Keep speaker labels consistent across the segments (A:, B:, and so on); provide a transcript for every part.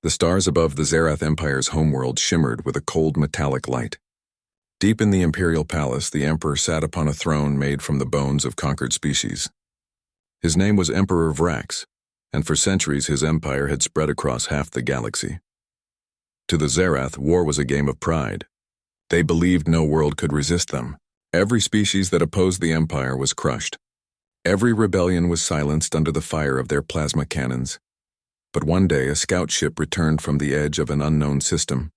A: The stars above the Zerath Empire's homeworld shimmered with a cold metallic light. Deep in the Imperial Palace, the Emperor sat upon a throne made from the bones of conquered species. His name was Emperor Vrax, and for centuries his empire had spread across half the galaxy. To the Zerath, war was a game of pride. They believed no world could resist them. Every species that opposed the Empire was crushed. Every rebellion was silenced under the fire of their plasma cannons. But one day a scout ship returned from the edge of an unknown system.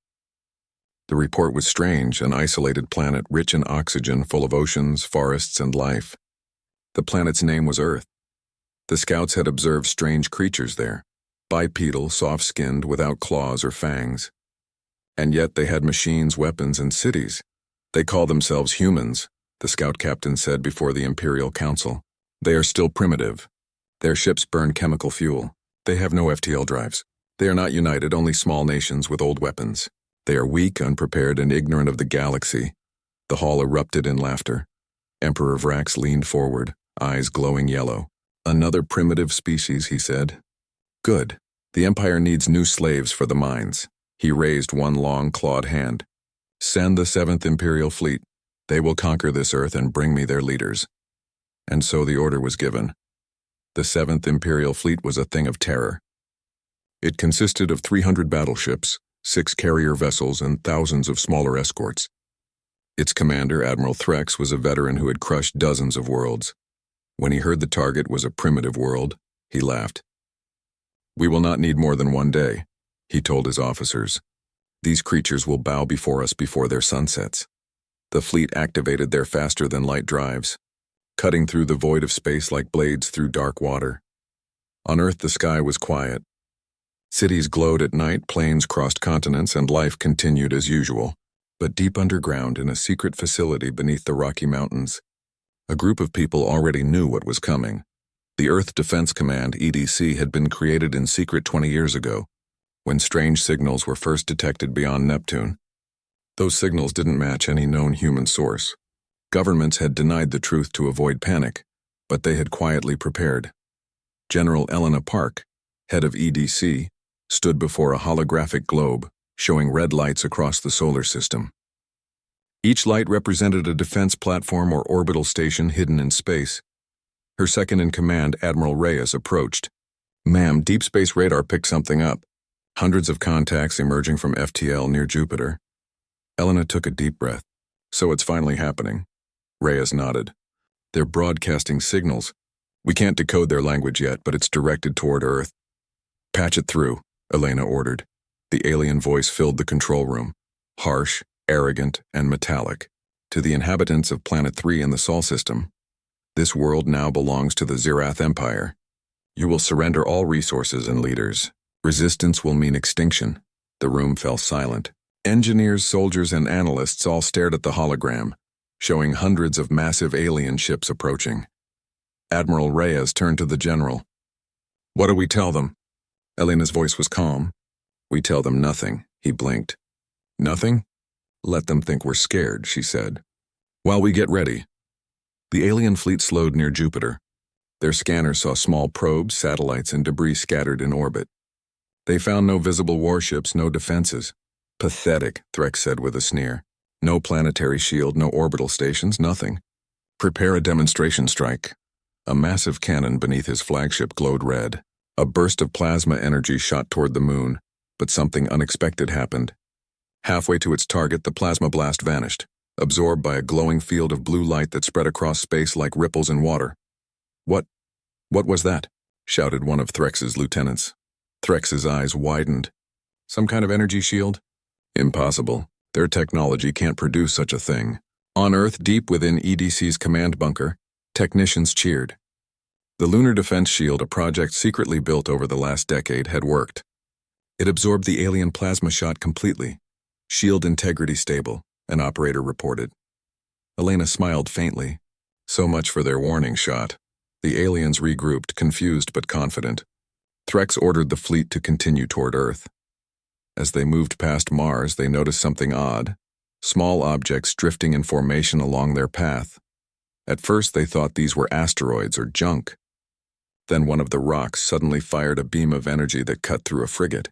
A: The report was strange, an isolated planet rich in oxygen, full of oceans, forests, and life. The planet's name was Earth. The scouts had observed strange creatures there, bipedal, soft-skinned, without claws or fangs. And yet they had machines, weapons, and cities. They call themselves humans, the scout captain said before the Imperial Council. They are still primitive. Their ships burn chemical fuel. They have no FTL drives. They are not united, only small nations with old weapons. They are weak, unprepared, and ignorant of the galaxy. The hall erupted in laughter. Emperor Vrax leaned forward, eyes glowing yellow. Another primitive species, he said. Good. The Empire needs new slaves for the mines. He raised one long, clawed hand. Send the 7th Imperial Fleet. They will conquer this Earth and bring me their leaders. And so the order was given. The 7th Imperial Fleet was a thing of terror. It consisted of 300 battleships, 6 carrier vessels, and thousands of smaller escorts. Its commander, Admiral Threx, was a veteran who had crushed dozens of worlds. When he heard the target was a primitive world, he laughed. We will not need more than one day, he told his officers. These creatures will bow before us before their sun sets. The fleet activated their faster-than-light drives, cutting through the void of space like blades through dark water. On Earth, the sky was quiet. Cities glowed at night, planes crossed continents, and life continued as usual. But deep underground, in a secret facility beneath the Rocky Mountains, a group of people already knew what was coming. The Earth Defense Command, EDC, had been created in secret 20 years ago, when strange signals were first detected beyond Neptune. Those signals didn't match any known human source. Governments had denied the truth to avoid panic, but they had quietly prepared. General Elena Park, head of EDC, stood before a holographic globe, showing red lights across the solar system. Each light represented a defense platform or orbital station hidden in space. Her second-in-command, Admiral Reyes, approached. Ma'am, deep space radar picked something up. Hundreds of contacts emerging from FTL near Jupiter. Elena took a deep breath. So it's finally happening. Reyes nodded. They're broadcasting signals. We can't decode their language yet, but it's directed toward Earth. Patch it through, Elena ordered. The alien voice filled the control room, harsh, arrogant, and metallic. To the inhabitants of Planet 3 in the Sol system, this world now belongs to the Zerath Empire. You will surrender all resources and leaders. Resistance will mean extinction. The room fell silent. Engineers, soldiers, and analysts all stared at the hologram, showing hundreds of massive alien ships approaching. Admiral Reyes turned to the general. What do we tell them? Elena's voice was calm. We tell them nothing, he blinked. Nothing? Let them think we're scared, she said. While we get ready. The alien fleet slowed near Jupiter. Their scanners saw small probes, satellites, and debris scattered in orbit. They found no visible warships, no defenses. Pathetic, Threx said with a sneer. No planetary shield, no orbital stations, nothing. Prepare a demonstration strike. A massive cannon beneath his flagship glowed red. A burst of plasma energy shot toward the moon, but something unexpected happened. Halfway to its target, the plasma blast vanished, absorbed by a glowing field of blue light that spread across space like ripples in water. What was that? Shouted one of Threx's lieutenants. Threx's eyes widened. Some kind of energy shield? Impossible. Their technology can't produce such a thing. On Earth, deep within EDC's command bunker, technicians cheered. The Lunar Defense Shield, a project secretly built over the last decade, had worked. It absorbed the alien plasma shot completely. Shield integrity stable, an operator reported. Elena smiled faintly. So much for their warning shot. The aliens regrouped, confused but confident. Threx ordered the fleet to continue toward Earth. As they moved past Mars, they noticed something odd. Small objects drifting in formation along their path. At first they thought these were asteroids or junk. Then one of the rocks suddenly fired a beam of energy that cut through a frigate.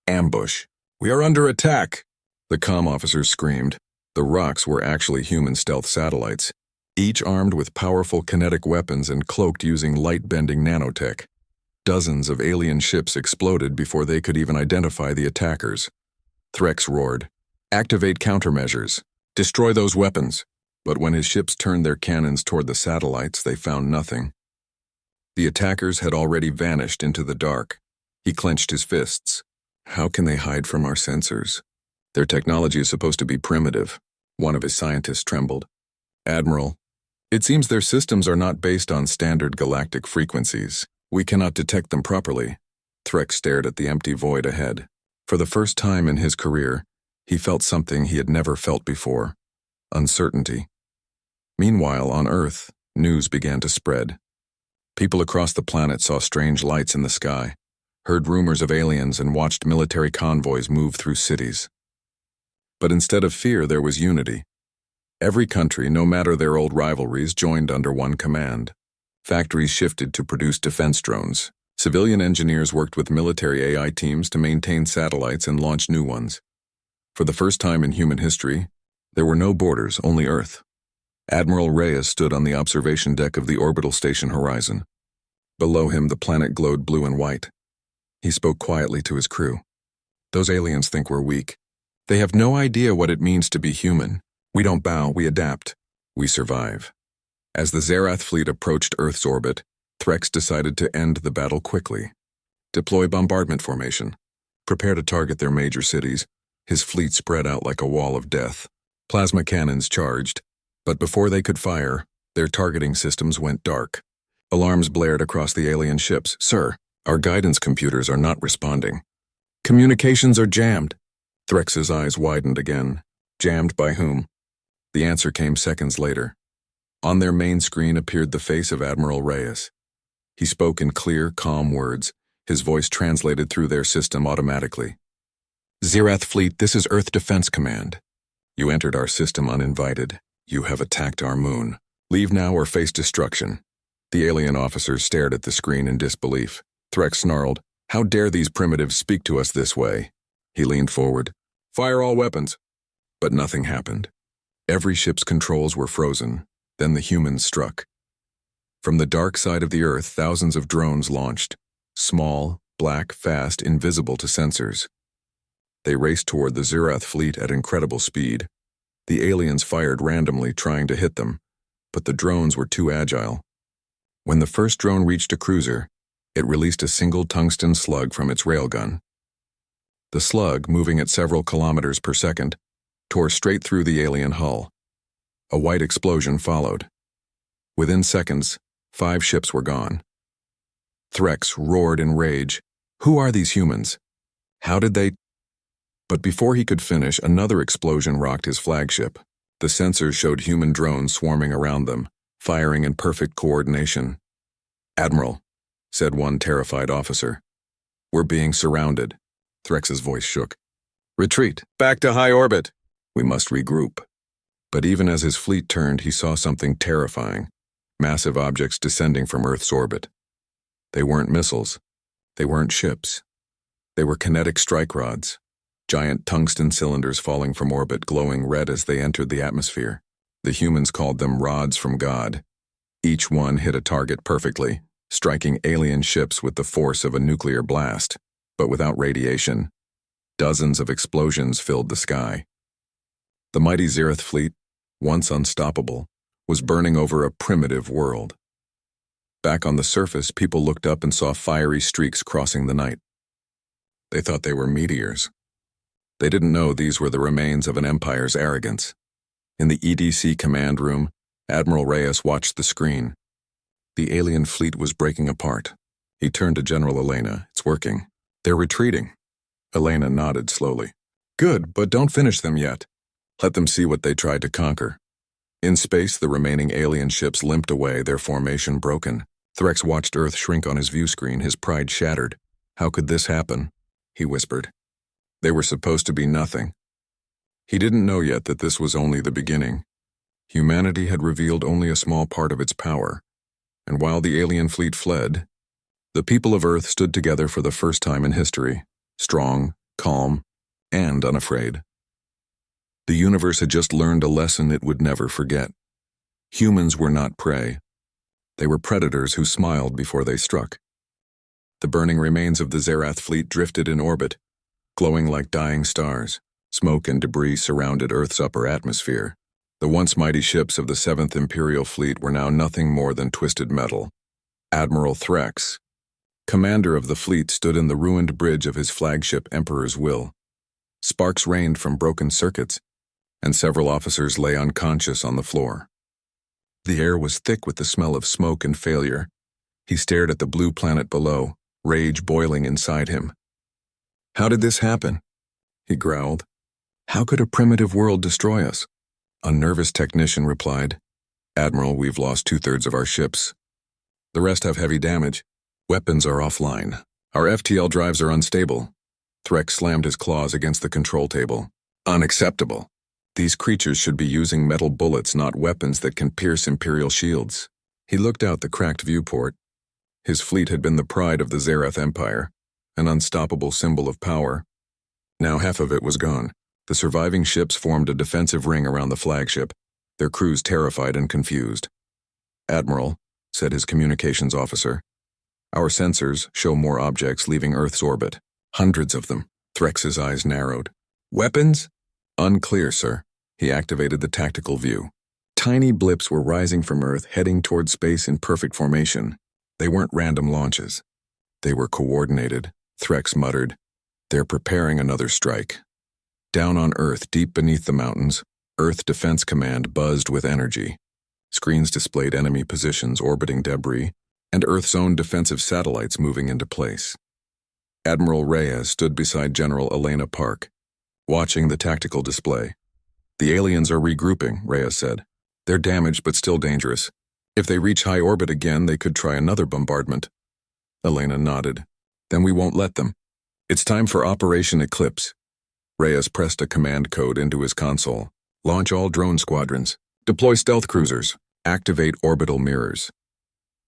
A: Ambush. We are under attack, the comm officers screamed. The rocks were actually human stealth satellites, each armed with powerful kinetic weapons and cloaked using light-bending nanotech. Dozens of alien ships exploded before they could even identify the attackers. Threx roared, "Activate countermeasures. Destroy those weapons." But when his ships turned their cannons toward the satellites, they found nothing. The attackers had already vanished into the dark. He clenched his fists. How can they hide from our sensors? Their technology is supposed to be primitive. One of his scientists trembled. "Admiral, it seems their systems are not based on standard galactic frequencies. We cannot detect them properly." Threx stared at the empty void ahead. For the first time in his career, he felt something he had never felt before: uncertainty. Meanwhile, on Earth, news began to spread. People across the planet saw strange lights in the sky, heard rumors of aliens, and watched military convoys move through cities. But instead of fear, there was unity. Every country, no matter their old rivalries, joined under one command. Factories shifted to produce defense drones. Civilian engineers worked with military AI teams to maintain satellites and launch new ones. For the first time in human history, there were no borders, only Earth. Admiral Reyes stood on the observation deck of the orbital station Horizon. Below him, the planet glowed blue and white. He spoke quietly to his crew. "Those aliens think we're weak. They have no idea what it means to be human. We don't bow, we adapt. We survive." As the Zerath fleet approached Earth's orbit, Threx decided to end the battle quickly. Deploy bombardment formation. Prepare to target their major cities. His fleet spread out like a wall of death. Plasma cannons charged, but before they could fire, their targeting systems went dark. Alarms blared across the alien ships. "Sir, our guidance computers are not responding. Communications are jammed." Threx's eyes widened again. Jammed by whom? The answer came seconds later. On their main screen appeared the face of Admiral Reyes. He spoke in clear, calm words, his voice translated through their system automatically. "Zerath Fleet, this is Earth Defense Command. You entered our system uninvited. You have attacked our moon. Leave now or face destruction." The alien officers stared at the screen in disbelief. Threx snarled, "How dare these primitives speak to us this way?" He leaned forward. "Fire all weapons." But nothing happened. Every ship's controls were frozen. Then the humans struck. From the dark side of the Earth, thousands of drones launched. Small, black, fast, invisible to sensors. They raced toward the Zerath fleet at incredible speed. The aliens fired randomly, trying to hit them, but the drones were too agile. When the first drone reached a cruiser, it released a single tungsten slug from its railgun. The slug, moving at several kilometers per second, tore straight through the alien hull. A white explosion followed. Within seconds, 5 ships were gone. Threx roared in rage. "Who are these humans? How did they—" But before he could finish, another explosion rocked his flagship. The sensors showed human drones swarming around them, firing in perfect coordination. "Admiral," said one terrified officer. "We're being surrounded." Threx's voice shook. "Retreat, back to high orbit. We must regroup." But even as his fleet turned, he saw something terrifying. Massive objects descending from Earth's orbit. They weren't missiles. They weren't ships. They were kinetic strike rods. Giant tungsten cylinders falling from orbit, glowing red as they entered the atmosphere. The humans called them rods from God. Each one hit a target perfectly, striking alien ships with the force of a nuclear blast, but without radiation. Dozens of explosions filled the sky. The mighty Zerath fleet, once unstoppable, was burning over a primitive world. Back on the surface, people looked up and saw fiery streaks crossing the night. They thought they were meteors. They didn't know these were the remains of an empire's arrogance. In the EDC command room, Admiral Reyes watched the screen. The alien fleet was breaking apart. He turned to General Elena. "It's working. They're retreating." Elena nodded slowly. "Good, but don't finish them yet. Let them see what they tried to conquer." In space, the remaining alien ships limped away, their formation broken. Threx watched Earth shrink on his view screen, his pride shattered. "How could this happen?" he whispered. "They were supposed to be nothing." He didn't know yet that this was only the beginning. Humanity had revealed only a small part of its power, and while the alien fleet fled, the people of Earth stood together for the first time in history, strong, calm, and unafraid. The universe had just learned a lesson it would never forget. Humans were not prey. They were predators who smiled before they struck. The burning remains of the Zerath fleet drifted in orbit, glowing like dying stars. Smoke and debris surrounded Earth's upper atmosphere. The once mighty ships of the 7th Imperial Fleet were now nothing more than twisted metal. Admiral Threx, commander of the fleet, stood in the ruined bridge of his flagship Emperor's Will. Sparks rained from broken circuits, and several officers lay unconscious on the floor. The air was thick with the smell of smoke and failure. He stared at the blue planet below, rage boiling inside him. "How did this happen?" he growled. "How could a primitive world destroy us?" A nervous technician replied, "Admiral, we've lost 2/3 of our ships. The rest have heavy damage. Weapons are offline. Our FTL drives are unstable." Threx slammed his claws against the control table. "Unacceptable. These creatures should be using metal bullets, not weapons that can pierce Imperial shields." He looked out the cracked viewport. His fleet had been the pride of the Zerath Empire, an unstoppable symbol of power. Now half of it was gone. The surviving ships formed a defensive ring around the flagship, their crews terrified and confused. "Admiral," said his communications officer, "our sensors show more objects leaving Earth's orbit. Hundreds of them." Threx's eyes narrowed. "Weapons?" "Unclear, sir." He activated the tactical view. Tiny blips were rising from Earth, heading toward space in perfect formation. They weren't random launches. They were coordinated. Threx muttered, "They're preparing another strike." Down on Earth, deep beneath the mountains, Earth Defense Command buzzed with energy. Screens displayed enemy positions orbiting debris, and Earth's own defensive satellites moving into place. Admiral Reyes stood beside General Elena Park, watching the tactical display. "The aliens are regrouping," Reyes said. "They're damaged but still dangerous. If they reach high orbit again, they could try another bombardment." Elena nodded. "Then we won't let them. It's time for Operation Eclipse." Reyes pressed a command code into his console. "Launch all drone squadrons. Deploy stealth cruisers. Activate orbital mirrors."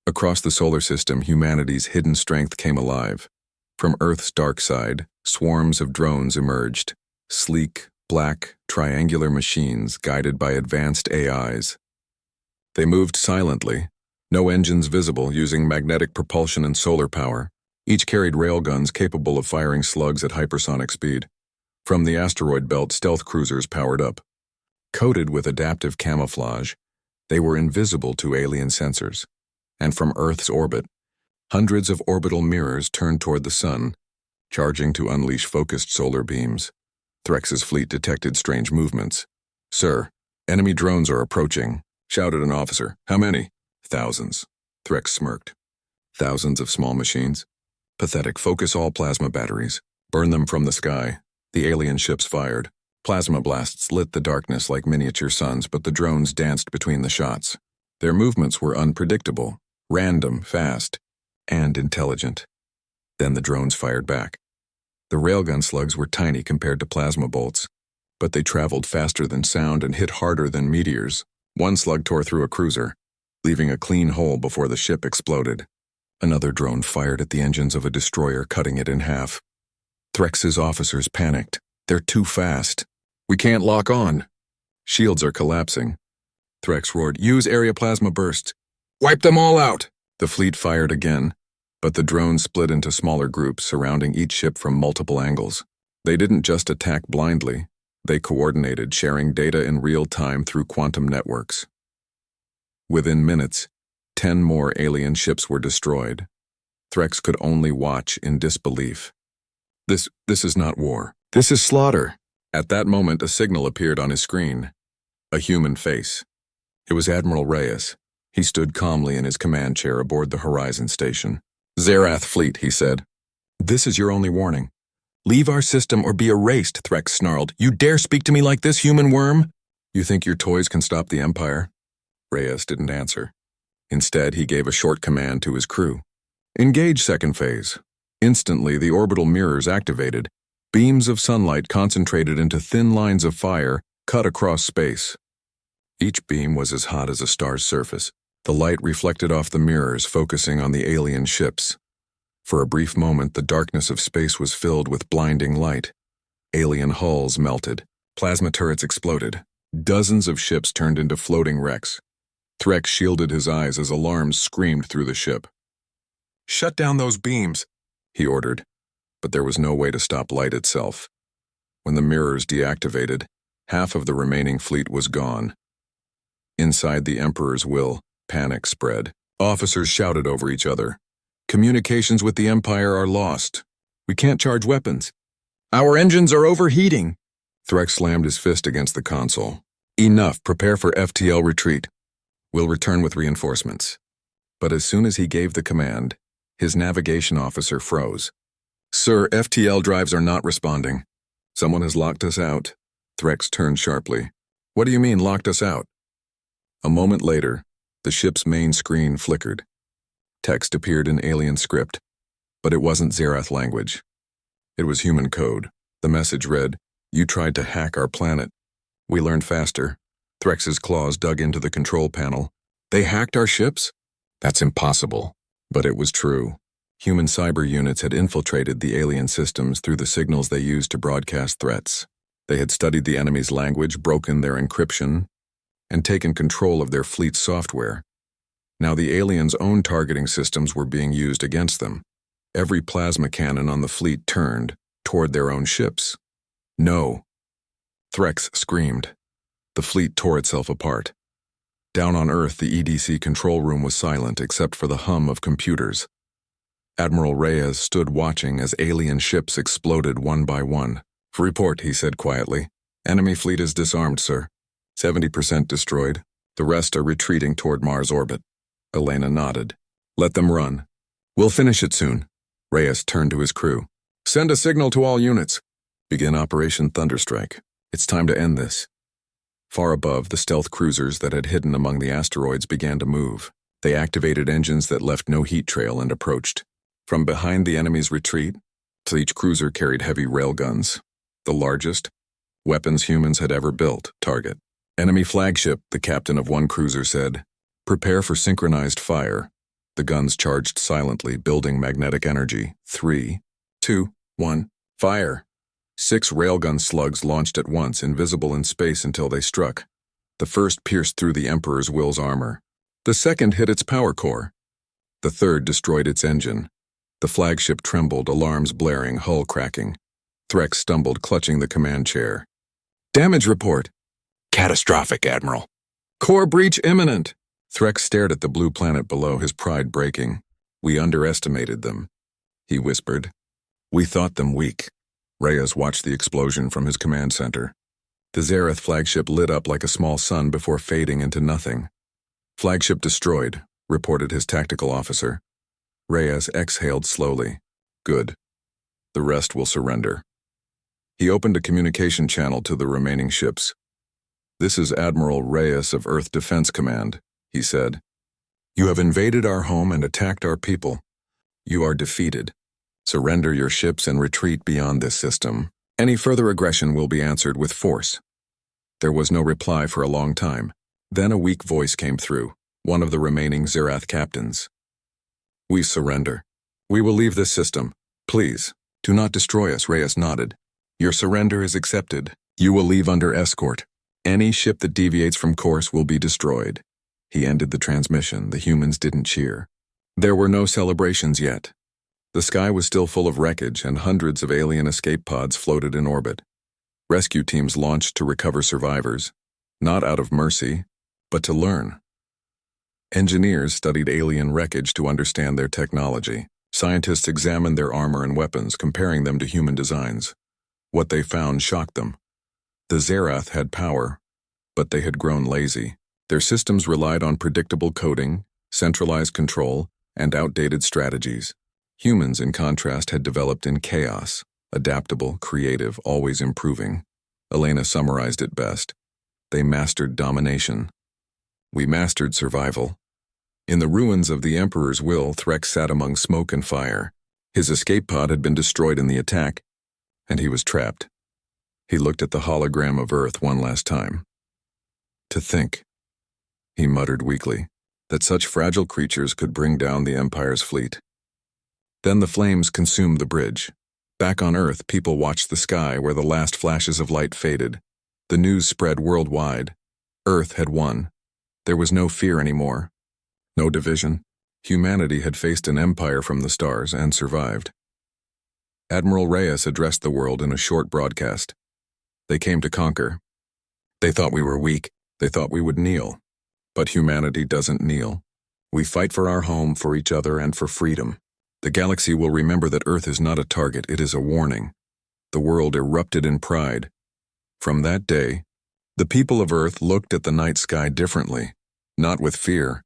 A: Across the solar system, humanity's hidden strength came alive. From Earth's dark side, swarms of drones emerged. Sleek, black, triangular machines guided by advanced AIs. They moved silently, no engines visible, using magnetic propulsion and solar power. Each carried railguns capable of firing slugs at hypersonic speed. From the asteroid belt, stealth cruisers powered up. Coated with adaptive camouflage, they were invisible to alien sensors. And from Earth's orbit, hundreds of orbital mirrors turned toward the sun, charging to unleash focused solar beams. Threx's fleet detected strange movements. "Sir, enemy drones are approaching," shouted an officer. "How many?" "Thousands." Threx smirked. "Thousands of small machines? Pathetic. Focus all plasma batteries. Burn them from the sky." The alien ships fired. Plasma blasts lit the darkness like miniature suns, but the drones danced between the shots. Their movements were unpredictable, random, fast, and intelligent. Then the drones fired back. The railgun slugs were tiny compared to plasma bolts, but they traveled faster than sound and hit harder than meteors. One slug tore through a cruiser, leaving a clean hole before the ship exploded. Another drone fired at the engines of a destroyer, cutting it in half. Threx's officers panicked. "They're too fast. We can't lock on. Shields are collapsing." Threx roared, "Use area plasma bursts. Wipe them all out." The fleet fired again, but the drones split into smaller groups, surrounding each ship from multiple angles. They didn't just attack blindly. They coordinated, sharing data in real time through quantum networks. Within minutes, 10 more alien ships were destroyed. Threx could only watch in disbelief. This is not war. This is slaughter." At that moment, a signal appeared on his screen. A human face. It was Admiral Reyes. He stood calmly in his command chair aboard the Horizon station. "Zerath fleet," he said. "This is your only warning. Leave our system or be erased," Threx snarled. "You dare speak to me like this, human worm?" "You think your toys can stop the Empire?" Reyes didn't answer. Instead, he gave a short command to his crew. "Engage second phase." Instantly, the orbital mirrors activated. Beams of sunlight concentrated into thin lines of fire cut across space. Each beam was as hot as a star's surface. The light reflected off the mirrors, focusing on the alien ships. For a brief moment, the darkness of space was filled with blinding light. Alien hulls melted. Plasma turrets exploded. Dozens of ships turned into floating wrecks. Threx shielded his eyes as alarms screamed through the ship. "Shut down those beams," he ordered, but there was no way to stop light itself. When the mirrors deactivated, half of the remaining fleet was gone. Inside the Emperor's will, panic spread. Officers shouted over each other. "Communications with the Empire are lost. We can't charge weapons. Our engines are overheating." Threx slammed his fist against the console. "Enough, prepare for FTL retreat. We'll return with reinforcements." But as soon as he gave the command, his navigation officer froze. "Sir, FTL drives are not responding. Someone has locked us out." Threx turned sharply. "What do you mean, locked us out?" A moment later, the ship's main screen flickered. Text appeared in alien script, but it wasn't Zerath language. It was human code. The message read, "You tried to hack our planet. We learned faster." Threx's claws dug into the control panel. "They hacked our ships?" "That's impossible." But it was true. Human cyber units had infiltrated the alien systems through the signals they used to broadcast threats. They had studied the enemy's language, broken their encryption, and taken control of their fleet's software. Now the aliens' own targeting systems were being used against them. Every plasma cannon on the fleet turned toward their own ships. "No!" Threx screamed. The fleet tore itself apart. Down on Earth, the EDC control room was silent except for the hum of computers. Admiral Reyes stood watching as alien ships exploded one by one. "Report," he said quietly. "Enemy fleet is disarmed, sir. 70% destroyed. The rest are retreating toward Mars orbit." Elena nodded. "Let them run. We'll finish it soon." Reyes turned to his crew. "Send a signal to all units. Begin Operation Thunderstrike. It's time to end this." Far above, the stealth cruisers that had hidden among the asteroids began to move. They activated engines that left no heat trail and approached. From behind the enemy's retreat, each cruiser carried heavy railguns. The largest weapons humans had ever built. Target. "Enemy flagship," the captain of one cruiser said. "Prepare for synchronized fire." The guns charged silently, building magnetic energy. 3, 2, 1, fire. 6 railgun slugs launched at once, invisible in space until they struck. The first pierced through the Emperor's will's armor. The second hit its power core. The third destroyed its engine. The flagship trembled, alarms blaring, hull cracking. Threx stumbled, clutching the command chair. "Damage report." "Catastrophic, Admiral." "Core breach imminent." Threx stared at the blue planet below, his pride breaking. "We underestimated them," he whispered. "We thought them weak." Reyes watched the explosion from his command center. The Zerath flagship lit up like a small sun before fading into nothing. "Flagship destroyed," reported his tactical officer. Reyes exhaled slowly. "Good. The rest will surrender." He opened a communication channel to the remaining ships. "This is Admiral Reyes of Earth Defense Command," he said. "You have invaded our home and attacked our people. You are defeated. Surrender your ships and retreat beyond this system. Any further aggression will be answered with force." There was no reply for a long time. Then a weak voice came through, one of the remaining Zerath captains. "We surrender. We will leave this system. Please, do not destroy us," Reyes nodded. "Your surrender is accepted. You will leave under escort. Any ship that deviates from course will be destroyed." He ended the transmission. The humans didn't cheer. There were no celebrations yet. The sky was still full of wreckage, and hundreds of alien escape pods floated in orbit. Rescue teams launched to recover survivors, not out of mercy, but to learn. Engineers studied alien wreckage to understand their technology. Scientists examined their armor and weapons, comparing them to human designs. What they found shocked them. The Zerath had power, but they had grown lazy. Their systems relied on predictable coding, centralized control, and outdated strategies. Humans, in contrast, had developed in chaos, adaptable, creative, always improving. Elena summarized it best. They mastered domination. We mastered survival. In the ruins of the Emperor's will, Threx sat among smoke and fire. His escape pod had been destroyed in the attack, and he was trapped. He looked at the hologram of Earth one last time. "To think," he muttered weakly, "that such fragile creatures could bring down the Empire's fleet." Then the flames consumed the bridge. Back on Earth, people watched the sky where the last flashes of light faded. The news spread worldwide. Earth had won. There was no fear anymore. No division. Humanity had faced an empire from the stars and survived. Admiral Reyes addressed the world in a short broadcast. They came to conquer. They thought we were weak. They thought we would kneel. But humanity doesn't kneel. We fight for our home, for each other, and for freedom. The galaxy will remember that Earth is not a target, it is a warning. The world erupted in pride. From that day, the people of Earth looked at the night sky differently, not with fear,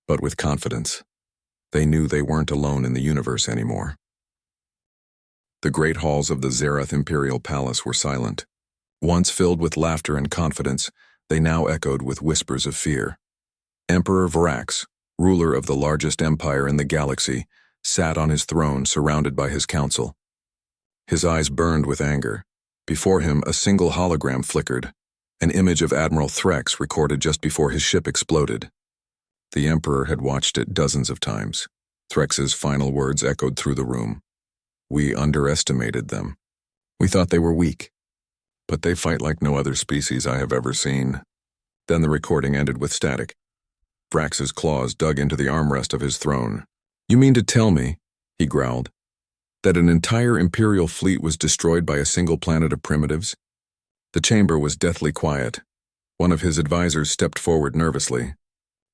A: but with confidence. They knew they weren't alone in the universe anymore. The great halls of the Zerath Imperial Palace were silent. Once filled with laughter and confidence, they now echoed with whispers of fear. Emperor Vrax, ruler of the largest empire in the galaxy, sat on his throne surrounded by his council. His eyes burned with anger. Before him, a single hologram flickered, an image of Admiral Threx recorded just before his ship exploded. The Emperor had watched it dozens of times. Threx's final words echoed through the room. We underestimated them. We thought they were weak. But they fight like no other species I have ever seen. Then the recording ended with static. Vrax's claws dug into the armrest of his throne. You mean to tell me, he growled, that an entire Imperial fleet was destroyed by a single planet of primitives? The chamber was deathly quiet. One of his advisors stepped forward nervously.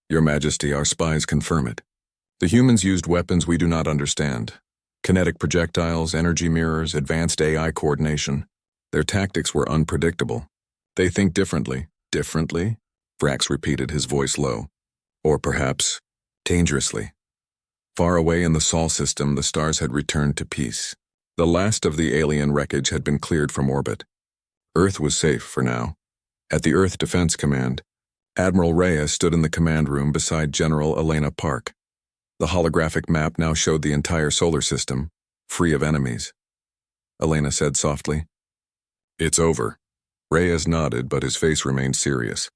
A: Your Majesty, our spies confirm it. The humans used weapons we do not understand. Kinetic projectiles, energy mirrors, advanced AI coordination. Their tactics were unpredictable. They think differently. Differently? Vrax repeated, his voice low. Or perhaps, dangerously. Far away in the Sol system, the stars had returned to peace. The last of the alien wreckage had been cleared from orbit. Earth was safe for now. At the Earth Defense Command, Admiral Reyes stood in the command room beside General Elena Park. The holographic map now showed the entire solar system, free of enemies. Elena said softly, It's over. Reyes nodded, but his face remained serious.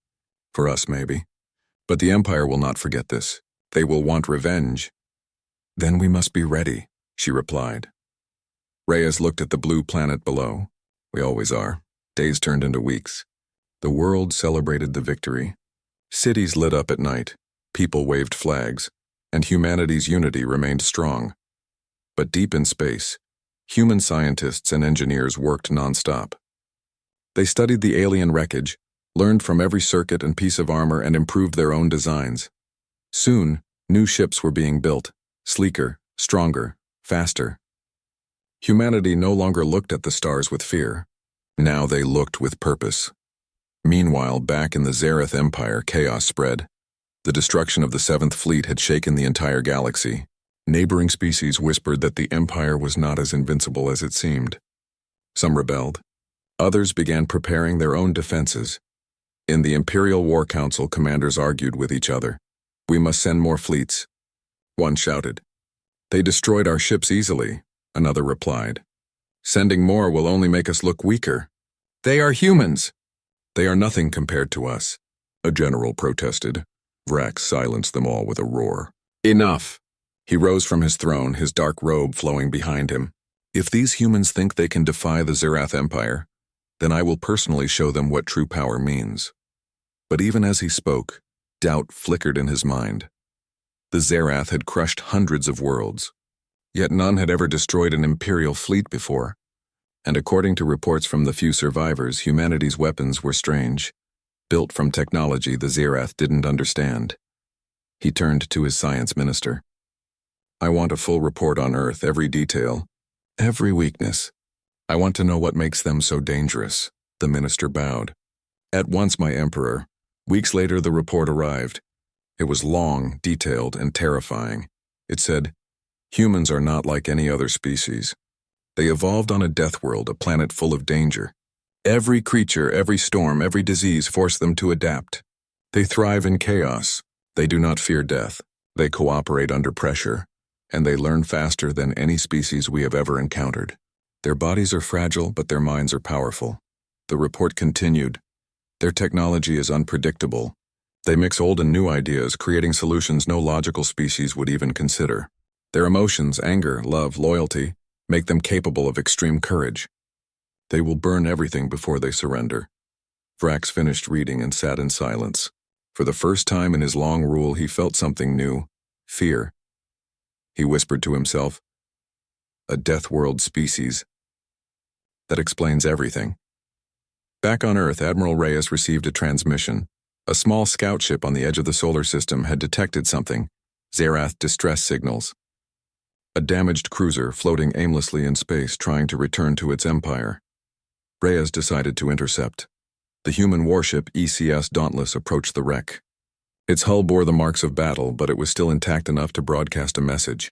A: For us, maybe. But the Empire will not forget this. They will want revenge. Then we must be ready, she replied. Reyes looked at the blue planet below. We always are. Days turned into weeks. The world celebrated the victory. Cities lit up at night. People waved flags. And humanity's unity remained strong. But deep in space, human scientists and engineers worked nonstop. They studied the alien wreckage, learned from every circuit and piece of armor, and improved their own designs. Soon, new ships were being built, sleeker, stronger, faster. Humanity no longer looked at the stars with fear. Now they looked with purpose. Meanwhile, back in the Zerath Empire, chaos spread. The destruction of the Seventh Fleet had shaken the entire galaxy. Neighboring species whispered that the Empire was not as invincible as it seemed. Some rebelled. Others began preparing their own defenses. In the Imperial War Council, commanders argued with each other. We must send more fleets. One shouted. They destroyed our ships easily, another replied. Sending more will only make us look weaker. They are humans. They are nothing compared to us, a general protested. Vrax silenced them all with a roar. Enough! He rose from his throne, his dark robe flowing behind him. If these humans think they can defy the Zerath Empire, then I will personally show them what true power means. But even as he spoke, doubt flickered in his mind. The Zerath had crushed hundreds of worlds, yet none had ever destroyed an Imperial fleet before. And according to reports from the few survivors, humanity's weapons were strange. Built from technology the Zerath didn't understand. He turned to his science minister. I want a full report on Earth, every detail, every weakness. I want to know what makes them so dangerous. The minister bowed. At once, my emperor. Weeks later, the report arrived. It was long, detailed, and terrifying. It said, humans are not like any other species. They evolved on a death world, a planet full of danger. Every creature, every storm, every disease forced them to adapt. They thrive in chaos. They do not fear death. They cooperate under pressure. And they learn faster than any species we have ever encountered. Their bodies are fragile, but their minds are powerful. The report continued. Their technology is unpredictable. They mix old and new ideas, creating solutions no logical species would even consider. Their emotions, anger, love, loyalty, make them capable of extreme courage. They will burn everything before they surrender. Vrax finished reading and sat in silence. For the first time in his long rule, he felt something new: fear. He whispered to himself, "A death world species. That explains everything." Back on Earth, Admiral Reyes received a transmission. A small scout ship on the edge of the solar system had detected something: Zerath distress signals. A damaged cruiser floating aimlessly in space trying to return to its empire. Reyes decided to intercept. The human warship ECS Dauntless approached the wreck. Its hull bore the marks of battle, but it was still intact enough to broadcast a message.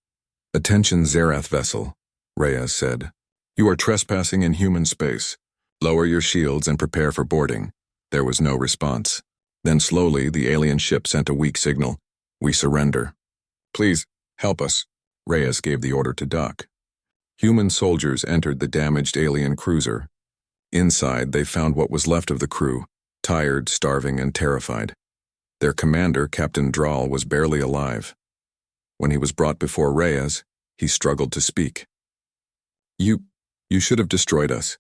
A: "Attention, Zerath vessel," Reyes said. "You are trespassing in human space. Lower your shields and prepare for boarding." There was no response. Then slowly, the alien ship sent a weak signal. "We surrender." "Please, help us." Reyes gave the order to dock. Human soldiers entered the damaged alien cruiser. Inside, they found what was left of the crew, tired, starving, and terrified. Their commander, Captain Draal, was barely alive. When he was brought before Reyes, he struggled to speak. You should have destroyed us."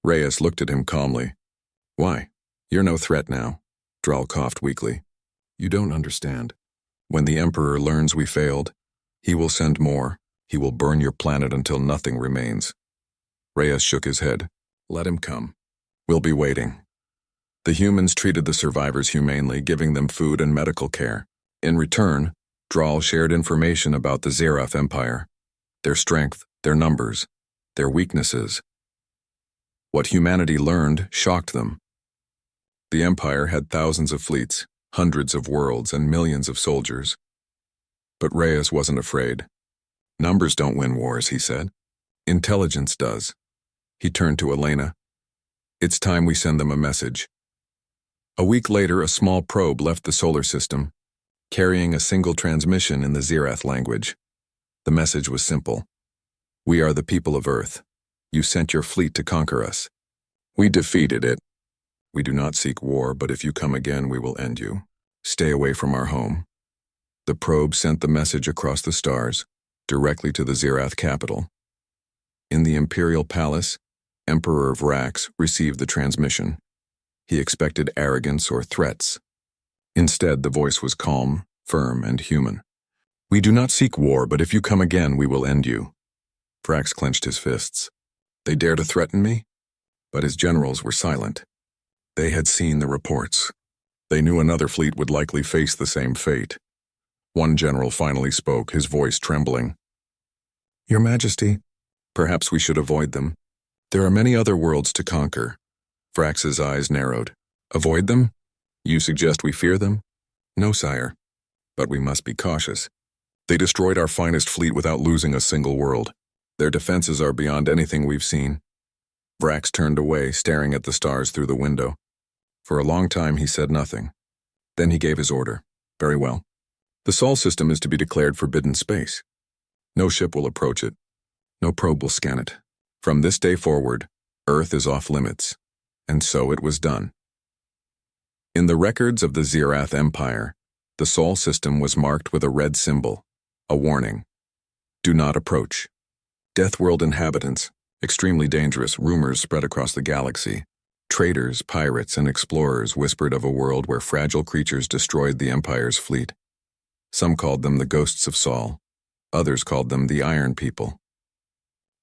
A: Reyes looked at him calmly. "Why? You're no threat now." Draal coughed weakly. "You don't understand. When the Emperor learns we failed, he will send more. He will burn your planet until nothing remains." Reyes shook his head. "Let him come. We'll be waiting." The humans treated the survivors humanely, giving them food and medical care. In return, Draal shared information about the Zerath Empire, their strength, their numbers, their weaknesses. What humanity learned shocked them. The Empire had thousands of fleets, hundreds of worlds, and millions of soldiers. But Reyes wasn't afraid. "Numbers don't win wars," he said. "Intelligence does." He turned to Elena. "It's time we send them a message." A week later, a small probe left the solar system, carrying a single transmission in the Zerath language. The message was simple: "We are the people of Earth. You sent your fleet to conquer us. We defeated it. We do not seek war, but if you come again, we will end you. Stay away from our home." The probe sent the message across the stars, directly to the Zerath capital. In the Imperial Palace, Emperor Vrax received the transmission. He expected arrogance or threats. Instead, the voice was calm, firm, and human. "We do not seek war, but if you come again, we will end you." Vrax clenched his fists. They dare to threaten me? But his generals were silent. They had seen the reports. They knew another fleet would likely face the same fate. One general finally spoke, his voice trembling. "Your Majesty, perhaps we should avoid them. There are many other worlds to conquer." Vrax's eyes narrowed. "Avoid them? You suggest we fear them?" "No, sire. But we must be cautious. They destroyed our finest fleet without losing a single world. Their defenses are beyond anything we've seen." Vrax turned away, staring at the stars through the window. For a long time he said nothing. Then he gave his order. "Very well. The Sol system is to be declared forbidden space. No ship will approach it. No probe will scan it. From this day forward, Earth is off limits." And so it was done. In the records of the Zerath Empire, the Sol system was marked with a red symbol, a warning. "Do not approach." Death world inhabitants, extremely dangerous, rumors spread across the galaxy. Traders, pirates, and explorers whispered of a world where fragile creatures destroyed the Empire's fleet. Some called them the ghosts of Sol. Others called them the Iron People.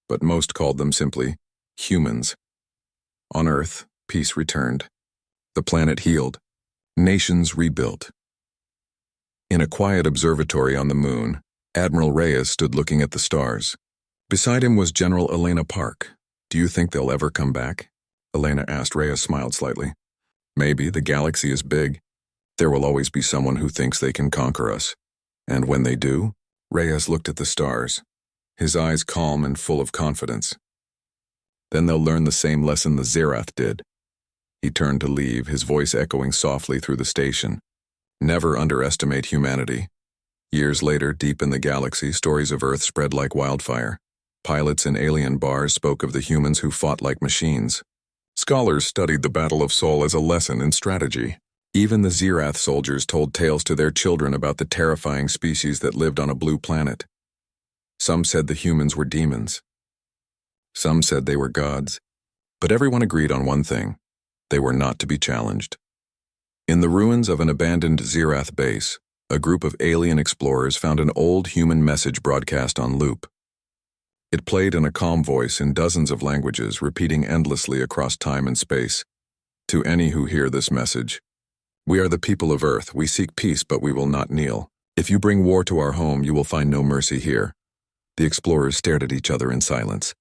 A: But most called them simply humans. On Earth, peace returned. The planet healed. Nations rebuilt. In a quiet observatory on the moon, Admiral Reyes stood looking at the stars. Beside him was General Elena Park. "Do you think they'll ever come back?" Elena asked. Reyes smiled slightly. "Maybe. The galaxy is big. There will always be someone who thinks they can conquer us. And when they do?" Reyes looked at the stars, his eyes calm and full of confidence. "Then they'll learn the same lesson the Zerath did." He turned to leave, his voice echoing softly through the station. "Never underestimate humanity." Years later, deep in the galaxy, stories of Earth spread like wildfire. Pilots in alien bars spoke of the humans who fought like machines. Scholars studied the Battle of Sol as a lesson in strategy. Even the Zerath soldiers told tales to their children about the terrifying species that lived on a blue planet. Some said the humans were demons. Some said they were gods, but everyone agreed on one thing: they were not to be challenged. In the ruins of an abandoned Zirath base, a group of alien explorers found an old human message broadcast on loop. It played in a calm voice in dozens of languages, repeating endlessly across time and space. To any who hear this message: "We are the people of Earth. We seek peace, but we will not kneel. If you bring war to our home, you will find no mercy here." The explorers stared at each other in silence.